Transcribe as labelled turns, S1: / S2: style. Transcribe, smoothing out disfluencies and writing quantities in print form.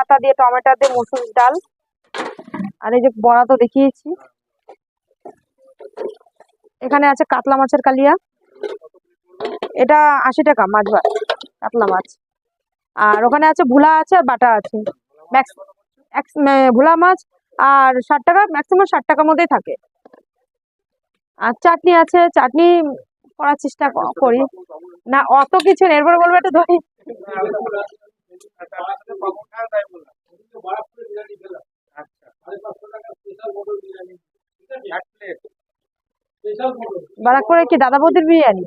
S1: ডাঁটা দিয়ে, টমেটো দিয়ে মসুর ডাল, আর এই যে বড়া তো দেখিয়েছি। এখানে আছে কাতলা মাছের কালিয়া, এটা 80 টাকা মাছ ভাত, কাতলা মাছ। আর ওখানে আছে ভুলা আছে আর বাটা আছে। ভোলা মাছ আর 60 টাকা, ম্যাক্সিমাম 60 টাকার মধ্যেই থাকে। আর চাটনি আছে, চাটনি করার চেষ্টা করি না, অত কিছু এরপর বলবো একটু ধরি। বারাকপুরে কি দাদা বৌদির বিরিয়ানি?